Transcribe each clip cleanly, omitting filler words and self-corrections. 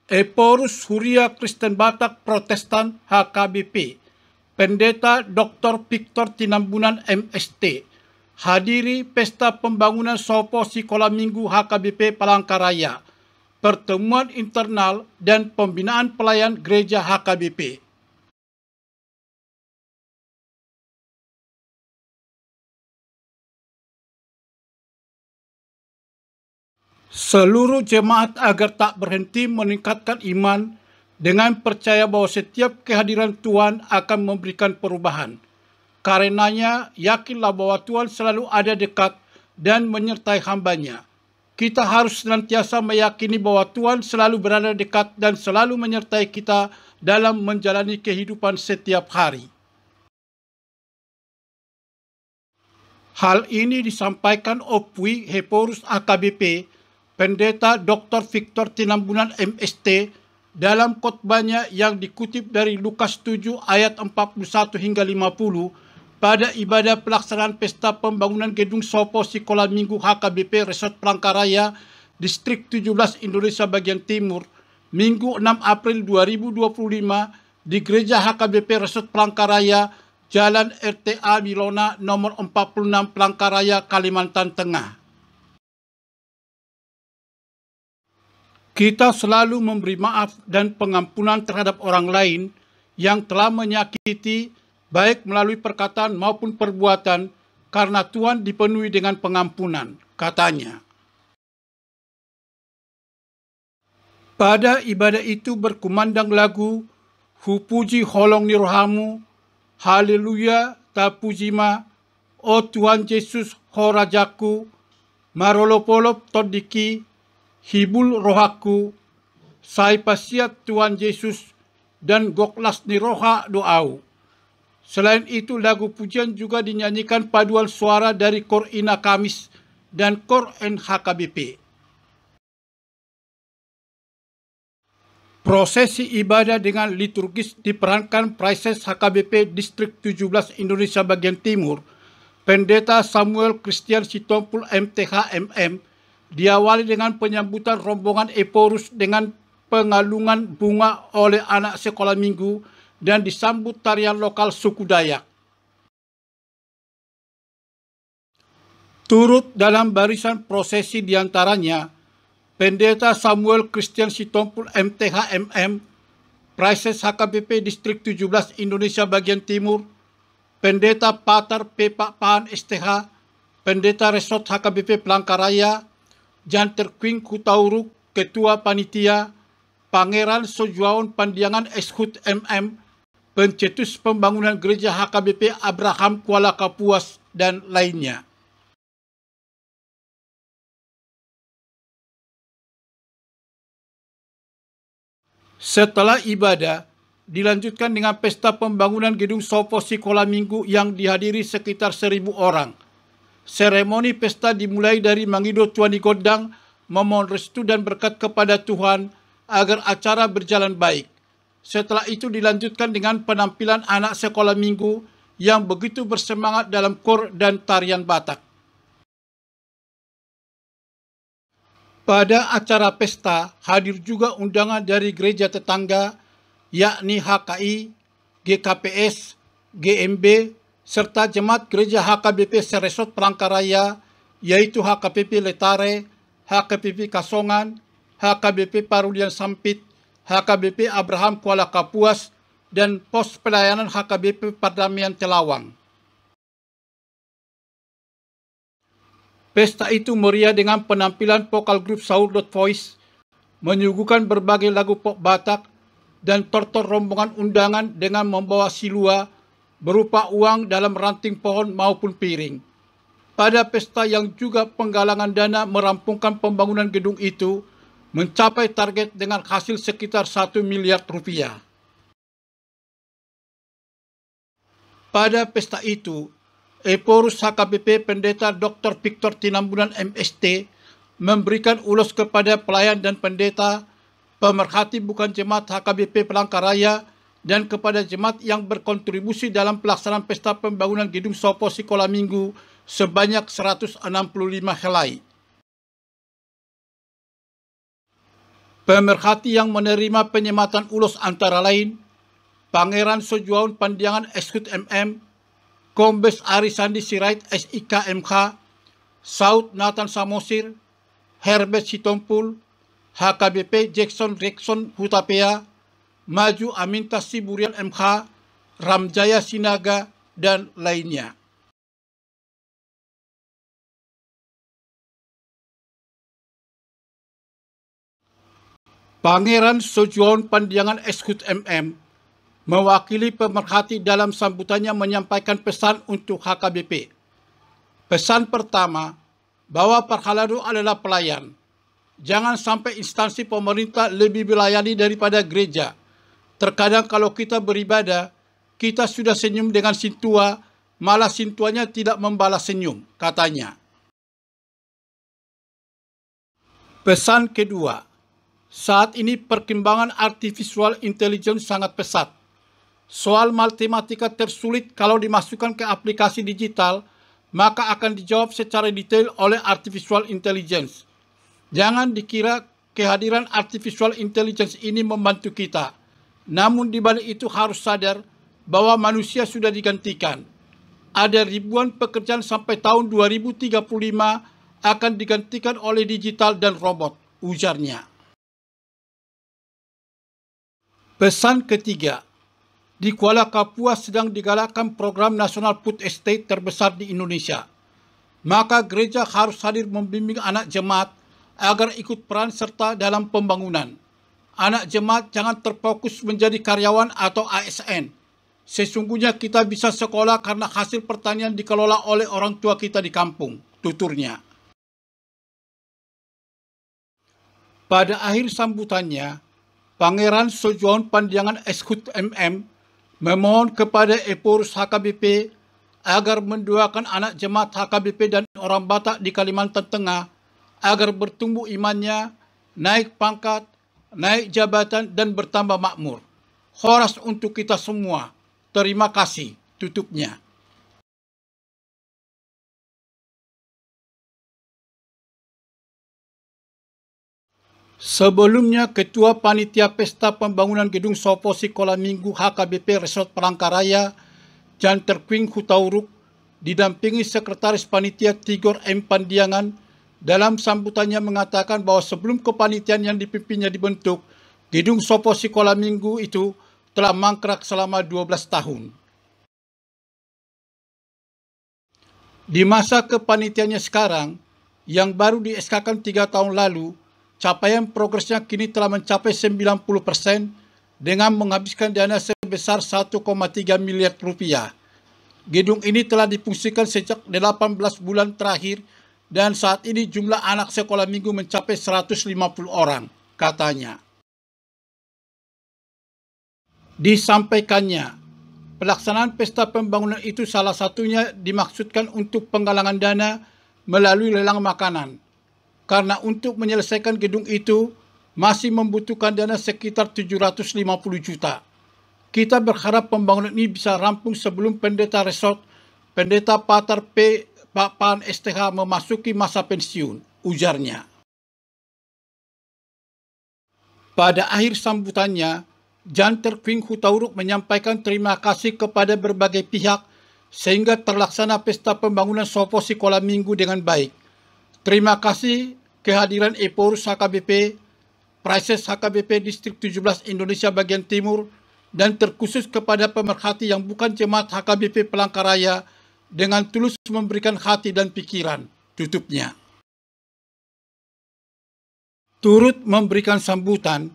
Eporus Huria Kristen Batak Protestan HKBP, Pendeta Dr. Victor Tinambunan MST, hadiri Pesta Pembangunan Sopo Sekolah Minggu HKBP Palangkaraya, pertemuan internal dan pembinaan pelayan gereja HKBP. Seluruh jemaat agar tak berhenti meningkatkan iman dengan percaya bahwa setiap kehadiran Tuhan akan memberikan perubahan. Karenanya, yakinlah bahwa Tuhan selalu ada dekat dan menyertai hamba-Nya. Kita harus senantiasa meyakini bahwa Tuhan selalu berada dekat dan selalu menyertai kita dalam menjalani kehidupan setiap hari. Hal ini disampaikan Opwi Heporus AKBP, Pendeta Dr. Victor Tinambunan MST, dalam khotbahnya yang dikutip dari Lukas 7 ayat 41 hingga 50 pada ibadah pelaksanaan Pesta Pembangunan Gedung Sopo Sekolah Minggu HKBP Resort Palangkaraya, Distrik 17 Indonesia Bagian Timur, Minggu 6 April 2025 di Gereja HKBP Resort Palangkaraya, Jalan RTA Milona nomor 46 Palangkaraya, Kalimantan Tengah. Kita selalu memberi maaf dan pengampunan terhadap orang lain yang telah menyakiti, baik melalui perkataan maupun perbuatan, karena Tuhan dipenuhi dengan pengampunan, katanya. Pada ibadah itu berkumandang lagu, Hupuji holong ni rohamu, Haleluya tapujima, O Tuhan Yesus ho Rajaku, Marolopolop todiki, hibul rohaku, sai pasiat Tuhan Yesus, dan goklas ni roha doau. Selain itu, lagu pujian juga dinyanyikan paduan suara dari Kor Ina Kamis dan Kor NHKBP. Prosesi ibadah dengan liturgis diperankan Praises HKBP Distrik 17 Indonesia Bagian Timur, Pendeta Samuel Christian Sitompul MTH MM, diawali dengan penyambutan rombongan Eporus dengan pengalungan bunga oleh anak sekolah minggu dan disambut tarian lokal suku Dayak. Turut dalam barisan prosesi diantaranya Pendeta Samuel Christian Sitompul MTH MM, Praises HKBP Distrik 17 Indonesia Bagian Timur, Pendeta Patar Pepak Pahan STH, Pendeta Resort HKBP Palangkaraya, Janter Queen Kutauruk, Ketua Panitia, Pangeran Sojuaon Pandiangan Eshut MM, Pencetus Pembangunan Gereja HKBP Abraham Kuala Kapuas, dan lainnya. Setelah ibadah, dilanjutkan dengan Pesta Pembangunan Gedung Sopo Sekolah Minggu yang dihadiri sekitar 1.000 orang. Seremoni pesta dimulai dari Mangido Tuani Godang memohon restu dan berkat kepada Tuhan agar acara berjalan baik. Setelah itu dilanjutkan dengan penampilan anak sekolah minggu yang begitu bersemangat dalam kor dan tarian Batak. Pada acara pesta hadir juga undangan dari gereja tetangga, yakni HKI, GKPS, GMB, serta jemaat gereja HKBP Seresot Palangkaraya, yaitu HKBP Letare, HKBP Kasongan, HKBP Parulian Sampit, HKBP Abraham Kuala Kapuas, dan pos pelayanan HKBP Perdamaian Telawang. Pesta itu meriah dengan penampilan vokal grup Soul.Voice, menyuguhkan berbagai lagu pop Batak, dan tortor rombongan undangan dengan membawa silua berupa uang dalam ranting pohon maupun piring. Pada pesta yang juga penggalangan dana merampungkan pembangunan gedung itu mencapai target dengan hasil sekitar 1 miliar rupiah. Pada pesta itu, Eporus HKBP Pendeta Dr. Victor Tinambunan MST memberikan ulos kepada pelayan dan pendeta, pemerhati bukan jemaat HKBP Palangkaraya, dan kepada jemaat yang berkontribusi dalam pelaksanaan Pesta Pembangunan Gedung Sopo Sekolah Minggu sebanyak 165 helai. Pemerhati yang menerima penyematan ulos antara lain Pangeran Sojuaun Pandiangan Eshut MM, Kombes Arisandi Sirait SIK MK, Saud Nathan Samosir, Herbert Sitompul, HKBP Jackson Rexon Hutapea, Maju Aminta Siburian MK, Ramjaya Sinaga, dan lainnya. Pangeran Sojuaun Pandiangan Eshut MM mewakili pemerhati dalam sambutannya menyampaikan pesan untuk HKBP. Pesan pertama, bahwa Parhaladu adalah pelayan. Jangan sampai instansi pemerintah lebih melayani daripada gereja. Terkadang kalau kita beribadah, kita sudah senyum dengan sintua, malah sintuanya tidak membalas senyum, katanya. Pesan kedua, saat ini perkembangan artificial intelligence sangat pesat. Soal matematika tersulit kalau dimasukkan ke aplikasi digital, maka akan dijawab secara detail oleh artificial intelligence. Jangan dikira kehadiran artificial intelligence ini membantu kita. Namun di balik itu harus sadar bahwa manusia sudah digantikan. Ada ribuan pekerjaan sampai tahun 2035 akan digantikan oleh digital dan robot, ujarnya. Pesan ketiga, di Kuala Kapuas sedang digalakkan program nasional food estate terbesar di Indonesia. Maka gereja harus hadir membimbing anak jemaat agar ikut peran serta dalam pembangunan. Anak jemaat jangan terfokus menjadi karyawan atau ASN. Sesungguhnya kita bisa sekolah karena hasil pertanian dikelola oleh orang tua kita di kampung, tuturnya. Pada akhir sambutannya, Pangeran Sojuaun Pandiangan Eshut MM memohon kepada Eporus HKBP agar mendoakan anak jemaat HKBP dan orang Batak di Kalimantan Tengah agar bertumbuh imannya, naik pangkat, naik jabatan, dan bertambah makmur. Horas untuk kita semua. Terima kasih, tutupnya. Sebelumnya, Ketua Panitia Pesta Pembangunan Gedung Sopo Sekolah Minggu HKBP Resort Palangkaraya, Jan Terkwing Hutauruk, didampingi Sekretaris Panitia Tigor M. Pandiangan, dalam sambutannya mengatakan bahwa sebelum kepanitiaan yang dipimpinnya dibentuk, Gedung Sopo Sekolah Minggu itu telah mangkrak selama 12 tahun. Di masa kepanitiaannya sekarang, yang baru di-SK-kan 3 tahun lalu, capaian progresnya kini telah mencapai 90% dengan menghabiskan dana sebesar 1,3 miliar rupiah. Gedung ini telah difungsikan sejak 18 bulan terakhir dan saat ini jumlah anak sekolah minggu mencapai 150 orang, katanya. Disampaikannya, pelaksanaan pesta pembangunan itu salah satunya dimaksudkan untuk penggalangan dana melalui lelang makanan. Karena untuk menyelesaikan gedung itu masih membutuhkan dana sekitar 750 juta. Kita berharap pembangunan ini bisa rampung sebelum Pendeta Resort, Pendeta Patar P. Papan STH memasuki masa pensiun, ujarnya. Pada akhir sambutannya, Jan Terkwing Hutauruk menyampaikan terima kasih kepada berbagai pihak sehingga terlaksana pesta pembangunan Sopo Sekolah Minggu dengan baik. Terima kasih kehadiran Eporus HKBP, Prises HKBP Distrik 17 Indonesia Bagian Timur, dan terkhusus kepada pemerhati yang bukan jemaat HKBP Palangkaraya dengan tulus memberikan hati dan pikiran, tutupnya. Turut memberikan sambutan,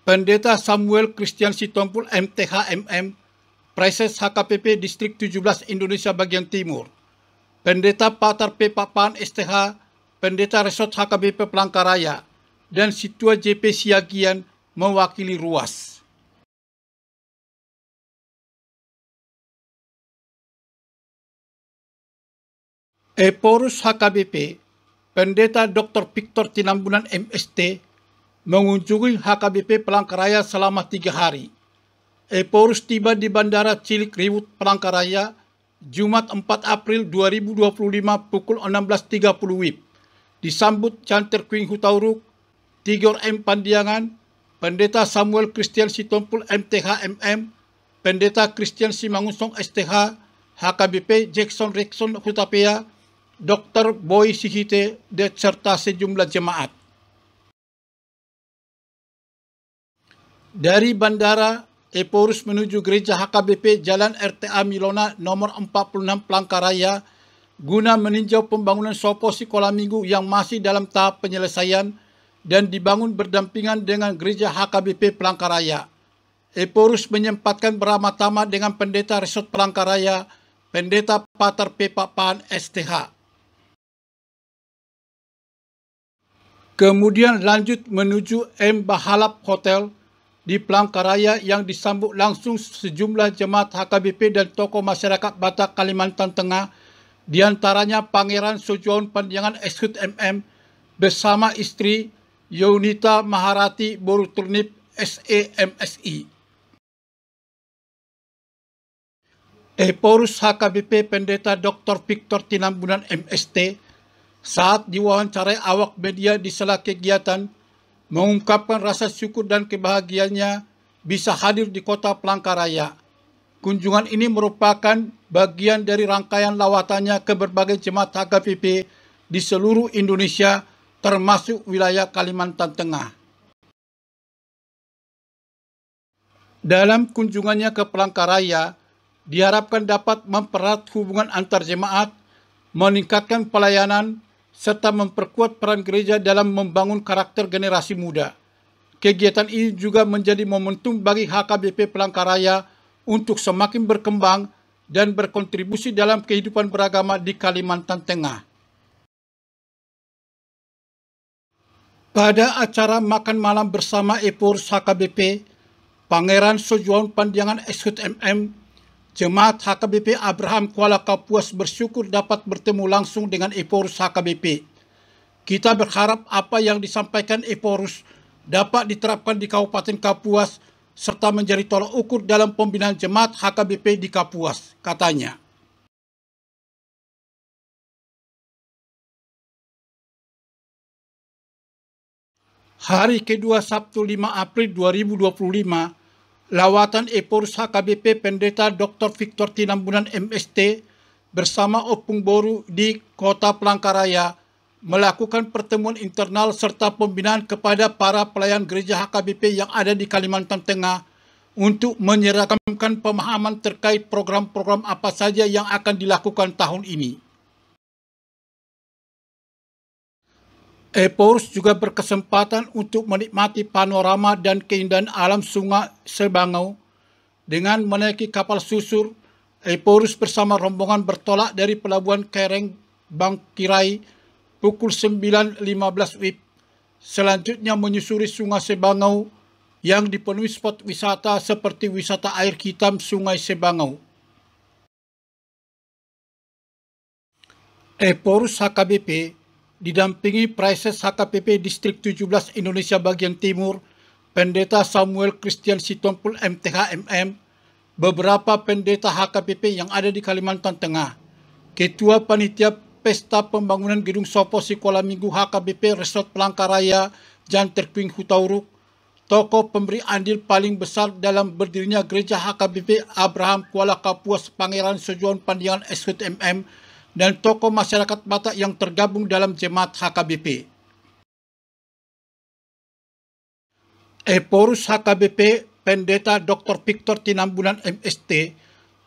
Pendeta Samuel Christian Sitompul MTH MM, Prises HKBP Distrik 17 Indonesia Bagian Timur, Pendeta Patar P. Papan STH, Pendeta Resort HKBP Palangkaraya, dan Situa JP Siagian mewakili ruas. Eporus HKBP, Pendeta Dr. Victor Tinambunan MST, mengunjungi HKBP Palangkaraya selama 3 hari. Eporus tiba di Bandara Cilik Riwut Palangkaraya, Jumat 4 April 2025 pukul 16.30 WIB. Disambut Jan Terkwing Hutauruk, Tigor M. Pandiangan, Pendeta Samuel Christian Sitompul MTH MM, Pendeta Christian Simangunsong STH, HKBP Jackson Rexon Hutapea, Dr. Boy Sihite, serta sejumlah jemaat. Dari bandara, Eporus menuju gereja HKBP Jalan RTA Milona nomor 46 Palangkaraya guna meninjau pembangunan Sopo Sekolah Minggu yang masih dalam tahap penyelesaian dan dibangun berdampingan dengan gereja HKBP Palangkaraya. Eporus menyempatkan beramah-tamah dengan Pendeta Resort Palangkaraya, Pendeta Pater P. Papan STH. Kemudian lanjut menuju M. Bahalap Hotel di Palangkaraya yang disambut langsung sejumlah jemaat HKBP dan tokoh masyarakat Batak Kalimantan Tengah, diantaranya Pangeran Sojuaun Pandiangan SHUT MM bersama istri Yunita Maharati Boruturnip SEMSI. Eporus HKBP Pendeta Dr. Victor Tinambunan MST saat diwawancarai awak media di sela kegiatan mengungkapkan rasa syukur dan kebahagiaannya bisa hadir di kota Palangkaraya. Kunjungan ini merupakan bagian dari rangkaian lawatannya ke berbagai jemaat HKBP di seluruh Indonesia, termasuk wilayah Kalimantan Tengah. Dalam kunjungannya ke Palangkaraya, diharapkan dapat mempererat hubungan antar jemaat, meningkatkan pelayanan, serta memperkuat peran gereja dalam membangun karakter generasi muda. Kegiatan ini juga menjadi momentum bagi HKBP Palangkaraya untuk semakin berkembang dan berkontribusi dalam kehidupan beragama di Kalimantan Tengah. Pada acara makan malam bersama Eporus HKBP, Pangeran Sojuaun Pandiangan SHUT MM, Jemaat HKBP Abraham Kuala Kapuas bersyukur dapat bertemu langsung dengan Eporus HKBP. Kita berharap apa yang disampaikan Eporus dapat diterapkan di Kabupaten Kapuas serta menjadi tolak ukur dalam pembinaan jemaat HKBP di Kapuas, katanya. Hari kedua Sabtu 5 April 2025, lawatan Eporus HKBP Pendeta Dr. Victor Tinambunan MST bersama Opung Boru di Kota Palangkaraya melakukan pertemuan internal serta pembinaan kepada para pelayan gereja HKBP yang ada di Kalimantan Tengah untuk menyeragamkan pemahaman terkait program-program apa saja yang akan dilakukan tahun ini. Eporus juga berkesempatan untuk menikmati panorama dan keindahan alam Sungai Sebangau. Dengan menaiki kapal susur, Eporus bersama rombongan bertolak dari Pelabuhan Kereng Bangkirai pukul 9.15 WIB. Selanjutnya menyusuri Sungai Sebangau yang dipenuhi spot wisata seperti wisata air hitam Sungai Sebangau. Eporus HKBP didampingi Praises HKBP Distrik 17 Indonesia Bagian Timur, Pendeta Samuel Christian Sitompul MTH MM, beberapa pendeta HKBP yang ada di Kalimantan Tengah, Ketua Panitia Pesta Pembangunan Gedung Sopo Sekolah Minggu HKBP Resort Palangkaraya Jan Terkuing Hutauruk, tokoh pemberi andil paling besar dalam berdirinya gereja HKBP Abraham Kuala Kapuas Pangeran Sojuaun Pandiangan SHUT MM, dan tokoh masyarakat Batak yang tergabung dalam jemaat HKBP. Eporus HKBP Pendeta Dr. Victor Tinambunan MST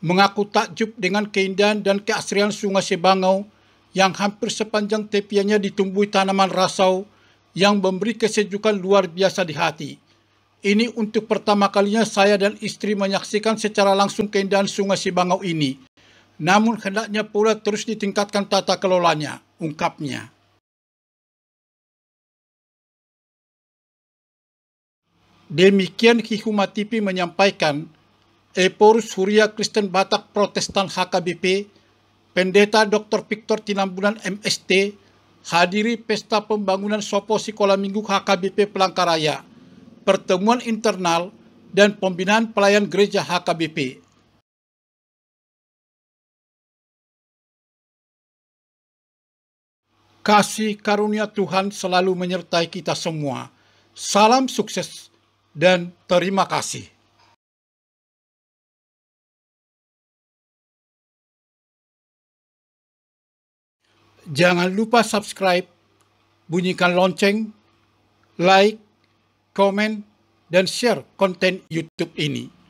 mengaku takjub dengan keindahan dan keasrian Sungai Sebangau yang hampir sepanjang tepiannya ditumbuhi tanaman rasau yang memberi kesejukan luar biasa di hati. Ini untuk pertama kalinya saya dan istri menyaksikan secara langsung keindahan Sungai Sebangau ini. Namun hendaknya pula terus ditingkatkan tata kelolanya, ungkapnya. Demikian Hikuma TV menyampaikan, Eporus Huria Kristen Batak Protestan HKBP, Pendeta Dr. Victor Tinambunan MST, hadiri Pesta Pembangunan Sopo Sekolah Minggu HKBP Palangkaraya, pertemuan internal, dan pembinaan pelayan gereja HKBP. Kasih karunia Tuhan selalu menyertai kita semua. Salam sukses dan terima kasih. Jangan lupa subscribe, bunyikan lonceng, like, komen, dan share konten YouTube ini.